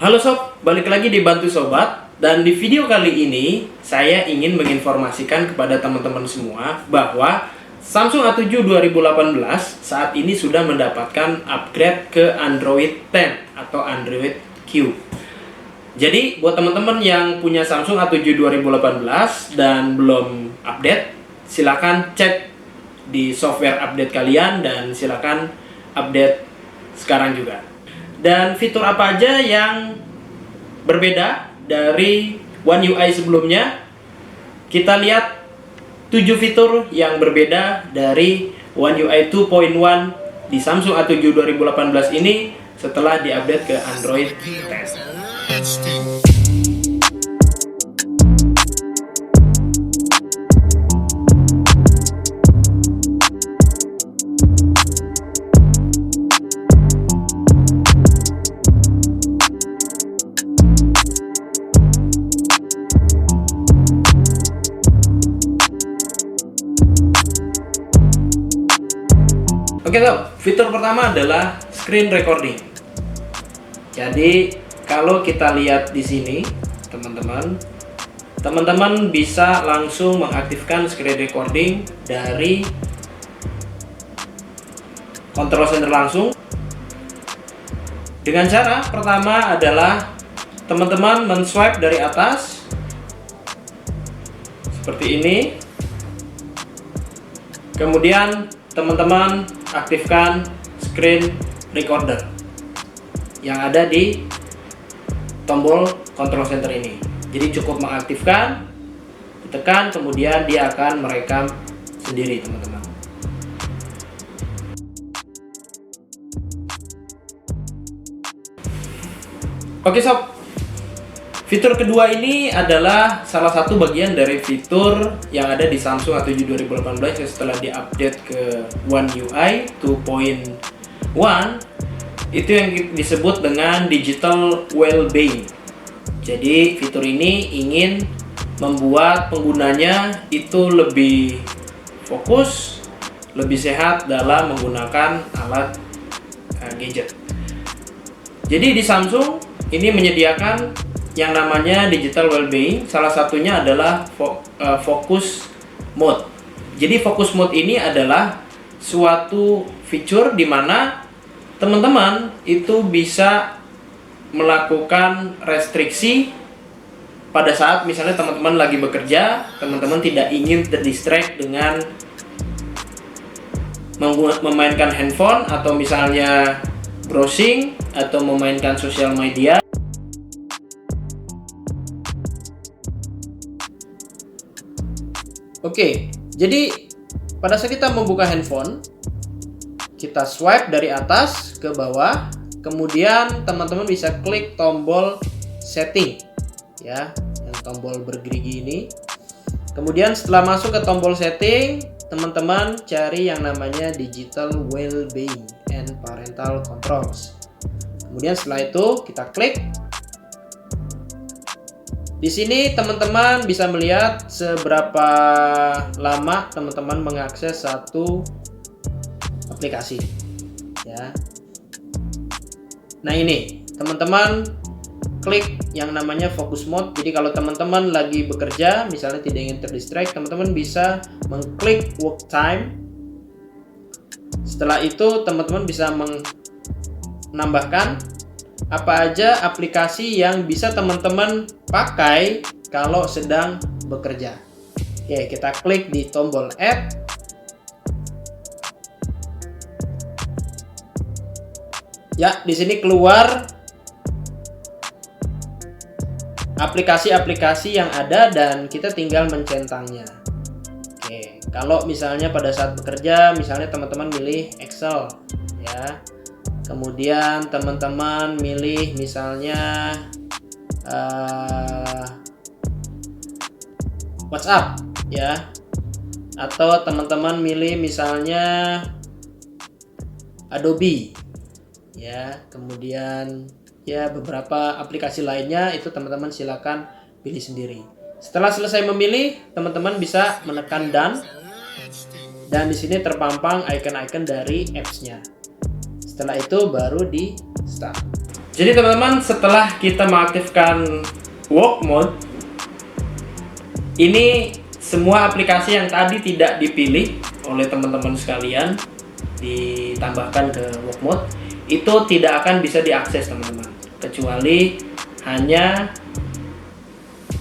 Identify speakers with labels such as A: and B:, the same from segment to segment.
A: Halo sob, balik lagi di Bantu Sobat. Dan di video kali ini saya ingin menginformasikan kepada teman-teman semua bahwa Samsung A7 2018 saat ini sudah mendapatkan upgrade ke Android 10 atau Android Q. Jadi buat teman-teman yang punya Samsung A7 2018 dan belum update, silakan cek di software update kalian dan silakan update sekarang juga. Dan fitur apa aja yang berbeda dari One UI sebelumnya? Kita lihat 7 fitur yang berbeda dari One UI 2.1 di Samsung A7 2018 ini setelah diupdate ke Android 10. Oke sob, fitur pertama adalah screen recording. Jadi kalau kita lihat di sini, teman-teman bisa langsung mengaktifkan screen recording dari control center langsung. Dengan cara pertama adalah teman-teman men-swipe dari atas seperti ini. Kemudian teman-teman aktifkan screen recorder yang ada di tombol control center ini. Jadi cukup mengaktifkan, ditekan, kemudian dia akan merekam sendiri, teman-teman. Oke sob, fitur kedua ini adalah salah satu bagian dari fitur yang ada di Samsung A7 2018 yang setelah diupdate ke One UI 2.1. Itu yang disebut dengan digital well-being. Jadi fitur ini ingin membuat penggunanya itu lebih fokus, lebih sehat dalam menggunakan alat gadget. Jadi di Samsung ini menyediakan yang namanya digital well-being. Salah satunya adalah focus mode. Jadi focus mode ini adalah suatu fitur di mana teman-teman itu bisa melakukan restriksi pada saat misalnya teman-teman lagi bekerja, teman-teman tidak ingin terdistract dengan memainkan handphone atau misalnya browsing atau memainkan sosial media. Oke, jadi pada saat kita membuka handphone, kita swipe dari atas ke bawah, kemudian teman-teman bisa klik tombol setting, ya, yang tombol bergerigi ini. Kemudian setelah masuk ke tombol setting, teman-teman cari yang namanya digital well-being and parental controls. Kemudian setelah itu kita klik. Di sini teman-teman bisa melihat seberapa lama teman-teman mengakses satu aplikasi, ya. Nah ini, teman-teman klik yang namanya focus mode. Jadi kalau teman-teman lagi bekerja, misalnya tidak ingin terdistract, teman-teman bisa mengklik work time. Setelah itu teman-teman bisa menambahkan apa aja aplikasi yang bisa teman-teman pakai kalau sedang bekerja. Oke, kita klik di tombol add. Ya, di sini keluar aplikasi-aplikasi yang ada dan kita tinggal mencentangnya. Oke, kalau misalnya pada saat bekerja, misalnya teman-teman milih Excel, ya. Kemudian teman-teman milih misalnya WhatsApp, ya, atau teman-teman milih misalnya Adobe, ya. Kemudian ya beberapa aplikasi lainnya itu teman-teman silakan pilih sendiri. Setelah selesai memilih, teman-teman bisa menekan done dan di sini terpampang icon-icon dari apps-nya. Setelah itu baru di start. Jadi teman-teman, setelah kita mengaktifkan work mode, ini semua aplikasi yang tadi tidak dipilih oleh teman-teman sekalian ditambahkan ke work mode itu tidak akan bisa diakses teman-teman, kecuali hanya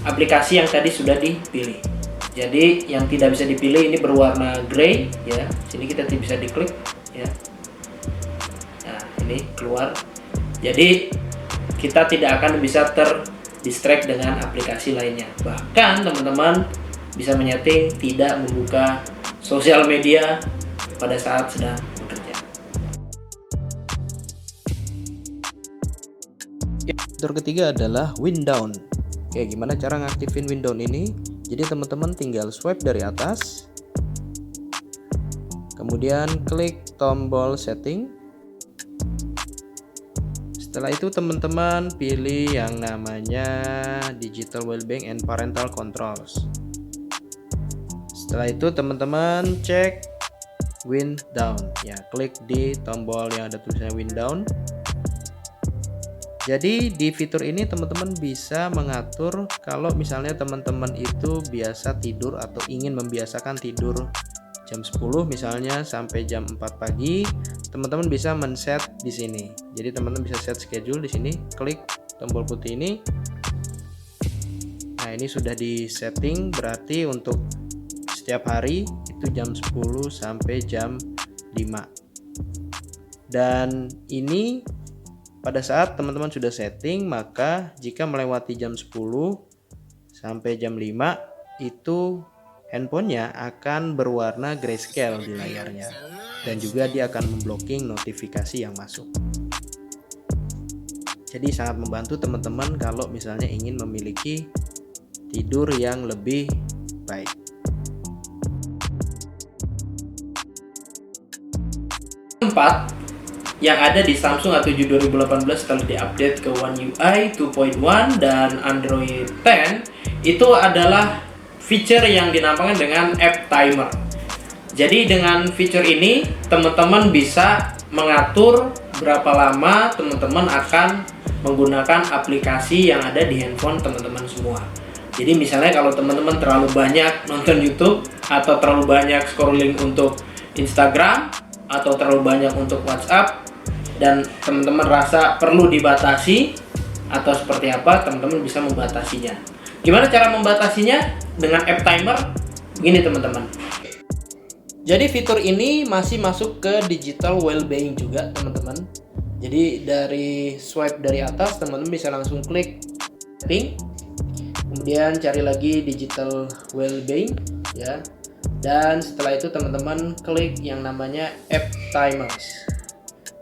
A: aplikasi yang tadi sudah dipilih. Jadi yang tidak bisa dipilih ini berwarna grey ya. Sini kita bisa diklik ya. Nah, ini keluar. Jadi kita tidak akan bisa terdistract dengan aplikasi lainnya. Bahkan teman-teman bisa menyeting tidak membuka sosial media pada saat sedang bekerja.
B: Fitur ketiga adalah wind down. Oke, gimana cara ngaktifin wind down ini? Jadi teman-teman tinggal swipe dari atas, kemudian klik tombol setting. Setelah itu teman-teman pilih yang namanya Digital Wellbeing and Parental Controls. Setelah itu teman-teman cek wind down ya, klik di tombol yang ada tulisannya wind down. Jadi di fitur ini teman-teman bisa mengatur kalau misalnya teman-teman itu biasa tidur atau ingin membiasakan tidur jam 10 misalnya sampai jam 4 pagi, teman-teman bisa men-set di sini. Jadi teman-teman bisa set schedule di sini, klik tombol putih ini. Nah, ini sudah di setting, berarti untuk setiap hari itu jam 10 sampai jam 5. Dan ini pada saat teman-teman sudah setting, maka jika melewati jam 10 sampai jam 5 itu handphonenya akan berwarna grayscale di layarnya, dan juga dia akan memblocking notifikasi yang masuk. Jadi sangat membantu teman-teman kalau misalnya ingin memiliki tidur yang lebih baik.
A: Keempat, yang ada di Samsung A7 2018 setelah diupdate ke One UI 2.1 dan Android 10 itu adalah fitur yang dinamakan dengan app timer. Jadi dengan fitur ini teman-teman bisa mengatur berapa lama teman-teman akan menggunakan aplikasi yang ada di handphone teman-teman semua. Jadi misalnya kalau teman-teman terlalu banyak nonton YouTube atau terlalu banyak scrolling untuk Instagram atau terlalu banyak untuk WhatsApp dan teman-teman rasa perlu dibatasi atau seperti apa, teman-teman bisa membatasinya. Gimana cara membatasinya? Dengan app timer begini teman-teman. Jadi fitur ini masih masuk ke digital wellbeing juga teman-teman. Jadi dari swipe dari atas teman-teman bisa langsung klik setting, kemudian cari lagi digital wellbeing ya, dan setelah itu teman-teman klik yang namanya app timers.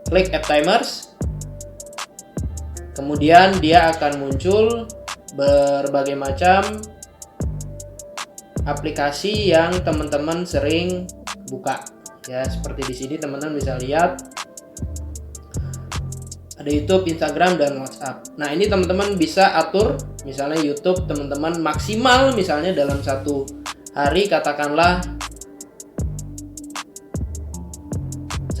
A: Klik app timers, kemudian dia akan muncul berbagai macam aplikasi yang teman-teman sering buka ya. Seperti di sini teman-teman bisa lihat ada YouTube, Instagram, dan WhatsApp. Nah, ini teman-teman bisa atur misalnya YouTube teman-teman maksimal misalnya dalam satu hari katakanlah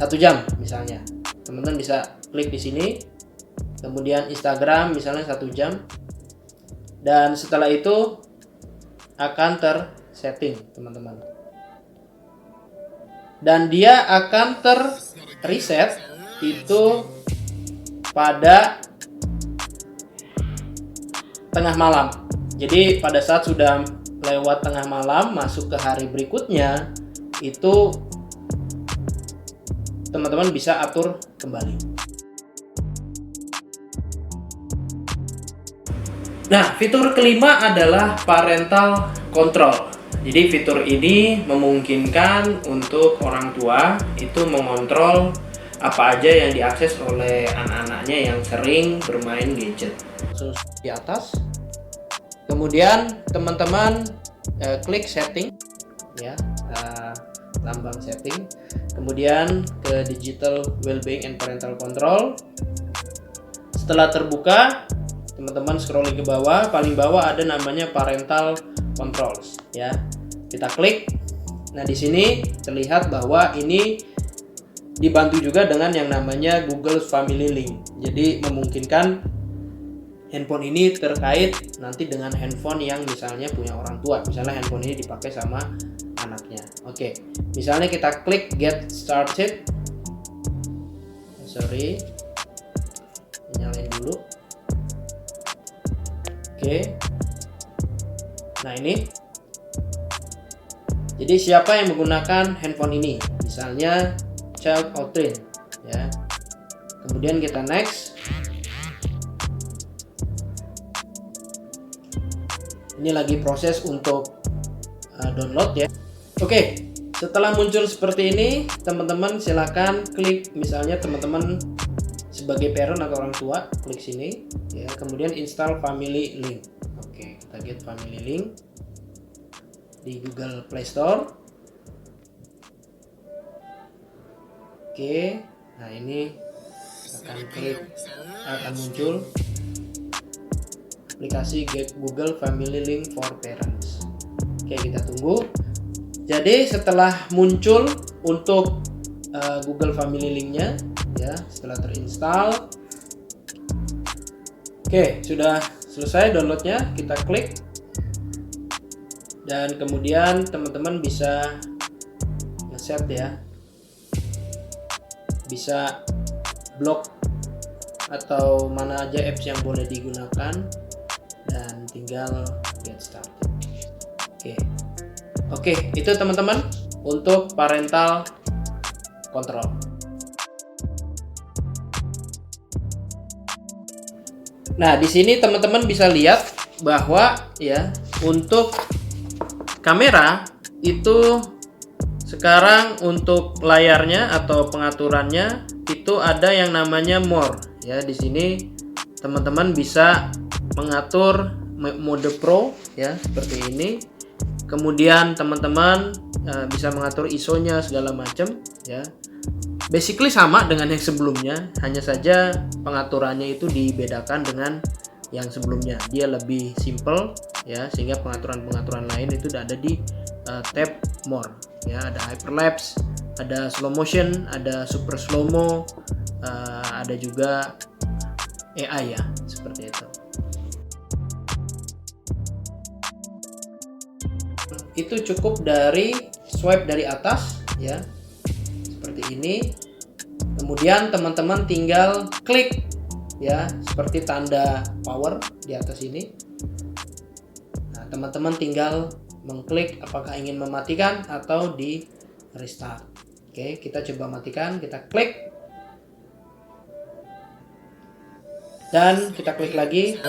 A: 1 jam misalnya. Teman-teman bisa klik di sini. Kemudian Instagram misalnya 1 jam. Dan setelah itu akan tersetting teman-teman. Dan dia akan terreset itu pada tengah malam. Jadi pada saat sudah lewat tengah malam masuk ke hari berikutnya itu teman-teman bisa atur kembali. Nah, fitur kelima adalah parental control. Jadi fitur ini memungkinkan untuk orang tua itu mengontrol apa aja yang diakses oleh anak-anaknya yang sering bermain gadget. Di atas, kemudian teman-teman klik setting, ya, lambang setting, kemudian ke digital wellbeing and parental control. Setelah terbuka, teman-teman scrolling ke bawah, paling bawah ada namanya parental controls, ya. Kita klik. Nah, di sini terlihat bahwa ini
B: dibantu juga dengan yang namanya Google Family Link. Jadi memungkinkan handphone ini terkait nanti dengan handphone yang misalnya punya orang tua. Misalnya handphone ini dipakai sama anaknya. Oke, misalnya kita klik Get Started. Sorry, nyalain dulu. Oke, nah ini. Jadi siapa yang menggunakan handphone ini? Misalnya Child Outrin, ya. Kemudian kita next. Ini lagi proses untuk download ya. Oke, setelah muncul seperti ini, teman-teman silakan klik, misalnya teman-teman sebagai parent atau orang tua, klik sini ya, kemudian install Family Link. Oke, kita get Family Link di Google Play Store. Oke, nah ini akan muncul aplikasi Google Family Link for Parents. Oke, kita tunggu. Jadi setelah muncul untuk Google Family Link-nya ya, setelah terinstall. Oke, sudah selesai downloadnya, kita klik. Dan kemudian teman-teman bisa nge-set ya. Bisa blok atau mana aja apps yang boleh digunakan dan tinggal get started. Oke, itu teman-teman untuk parental control. Nah, di sini teman-teman bisa lihat bahwa ya, untuk kamera itu sekarang untuk layarnya atau pengaturannya itu ada yang namanya more ya. Di sini teman-teman bisa mengatur mode Pro ya, seperti ini. Kemudian teman-teman bisa mengatur ISO-nya segala macam ya. Basically sama dengan yang sebelumnya, hanya saja pengaturannya itu dibedakan dengan yang sebelumnya. Dia lebih simple ya, sehingga pengaturan-pengaturan lain itu ada di tab more ya. Ada hyperlapse, ada slow motion, ada super slow mo, ada juga AI ya, seperti itu. Itu cukup dari swipe dari atas ya, seperti ini. Kemudian teman-teman tinggal klik ya, seperti tanda power di atas ini. Nah, teman-teman tinggal mengklik apakah ingin mematikan atau di restart. Oke, kita coba matikan, kita klik. Dan kita klik lagi.